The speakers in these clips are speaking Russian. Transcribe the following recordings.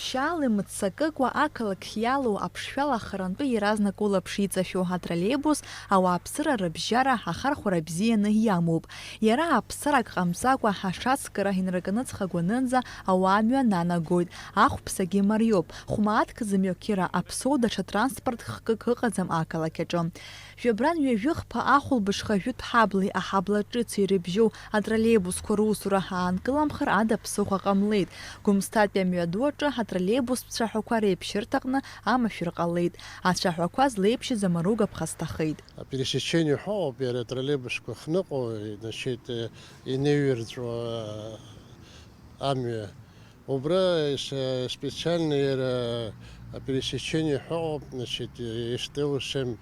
ԥшьаала имыццакыкәа ақалақь иалоу аԥшшәала харантәы иаразнак улаԥш иҵашәо атроллейбус ауааԥсыра рыбжьара ахархәара бзианы иамоуп. Иара аԥсарак ҟамҵакәа ашацкыра инаркныҵхагәанынӡа ауаамҩа нанагоит. Ахәԥсагьы мариоуп. Хәмааҭк зымҩақьыра аԥсоу даҽа транспорт хкык ыҟаӡам ақалақь аҿы. Жәабран ҩажәихԥа ахәылбыҽха жәытә ҳаблеи аҳабла ҿыци ирыбжьоу атроллейбусқәа русура аанкыламхар ада ԥсыхәа ҟамлеит. Гәымсҭатәи амҩаду аҿы атроллейбус цәаҳәақәа реиԥшьырҭаҟны амашәыр ҟалеит. Ацәаҳәақәа злеиԥшьыз амаруга ԥхасҭахеит. Пересечение ҳауп иара атроллейбусқәа хныҟәо, инеиҩырҵәо амҩа. Убра специально иара пересечение ҳауп, ишьҭеиусем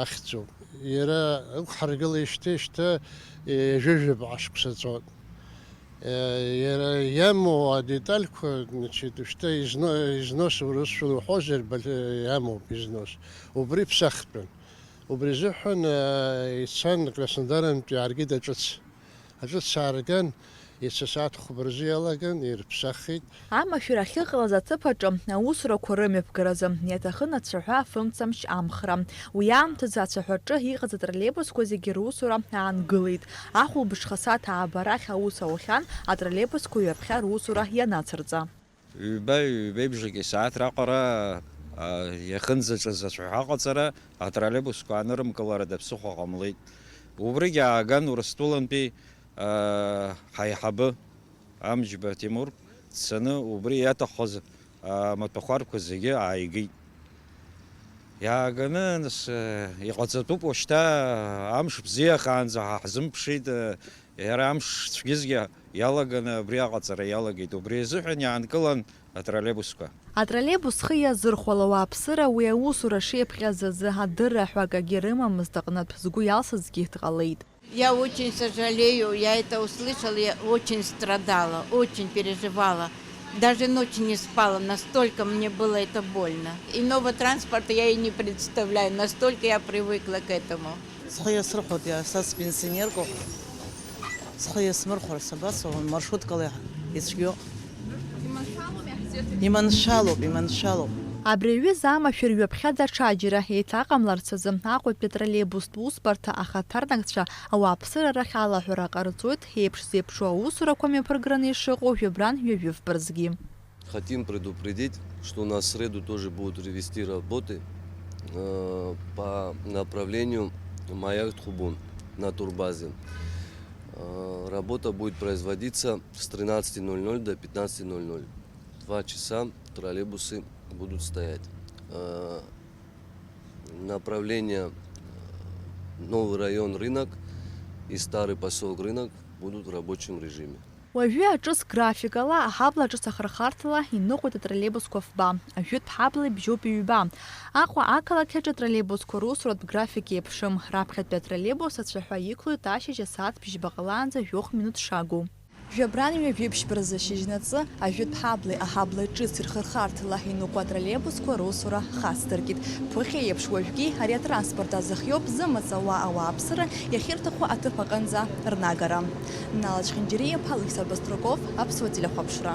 ахьӡуп. Иара ықәҳаргылеижьҭеижьҭеи ҩажәижәаба ашықәсаҵоит. Иара иамоу адетальқәа уажәшьҭа износ урысшәала уҳәозар иамоуп износ. Убри ԥсахтәын. Убри азыҳәан ицан Краснодарантәи иааргеит аҿыц. Аҿыц аарган, ицасааҭ хәба рзы иалаган, ирԥсахит. Амашәыр ахьыҟалаз аҭыԥ аҿы аусурақәа рымҩаԥгаразы иаҭахын ацәаҳәа афымцамч амхра. Уи аамҭазы ацәаҳәаҿы иҟаз атроллейбусқәа зегьы русура аангылеит. Ахәылбыҽха сааҭ аабарахь аус аухьан атроллейбусқәа ҩаԥхьа русура ианацырҵа. Ҩбеибжаки сааҭ раҟара иахынӡаҿыз ацәаҳәа аҟаҵара атроллейбусқәа анырымкылара даԥсыхәа ҟамлеит. Убригьы ааган Урыстәылантәи ҳаиҳабы Амҷба Тимур дцаны убри иаҭаххоз амаҭәахәарқәа зегьы ааигеит. Иааганы иҟаҵатәуп уажәшьҭа амш бзиахаанӡа ҳзымԥшит, иара амш цәгьызгьы иалаганы абри аҟаҵара иалагеит. Убри азыҳәан иаанкылан атроллейбусқәа. Атроллейбус хы иазырхәала ауааԥсыра уи аусура шеиԥхьаз азы адырра ҳәа акагьы рымамызт аҟнытә згәы иалсызгьы дҟалеит. Я очень сожалею, я это услышала, я очень страдала, очень переживала. Даже ночью не спала, настолько мне было это больно. Иного транспорта я и не представляю, настолько я привыкла к этому. Абри аҩыза амашәыр ҩаԥхьа даҽаџьара еиҭаҟамларц азы Аҟәатәи атроллейбустә усбарҭа ахаҭарнакцәа ауааԥсыра рахь алаҳәара ҟарҵоит еиԥш зеиԥшу аусурақәа мҩаԥырграны ишыҟоу Жәабран ҩажәифбарзгьы. Хотим предупредить, что у нас в среду тоже будут вести работы по направлению Маяк-Тхубун на турбазе. Работа будет производиться с 13:00 до 15:00. 2 часа троллейбусы будут стоять. Направление новый район Рынок и старый поселок Рынок будут в рабочем режиме. Уажәы аҿыц графикала аҳабла ҿыц ахырхарҭала иныҟәоит атроллейбусқәа фба. Ажәытә ҳабла ибжьоуп ҩба. Аҟәа ақалақь аҿы атроллейбусқәа русуратә график еиԥшым. Раԥхьатәи атроллейбус ацәаҳәа иқәлоит ашьыжь асааҭ ԥшьбаҟалаанӡа 2 минут шагу. Жәабран ҩажәиԥшьбаразы шьыжьнаҵы ажәытә ҳаблеи аҳабла ҿыц ирхырхарҭала иныҟәо атроллейбусқәа русура хасдыркит. Ԥыхьа еиԥш уажәгьы ари атранспорт азыхиоуп зымаҵауа ауааԥсыра иахьырҭаху аҭыԥ аҟынӡа рнагара. Нала Чхинџьириа-ԥа, Александр Баструков, Аԥсуа телехәаԥшра.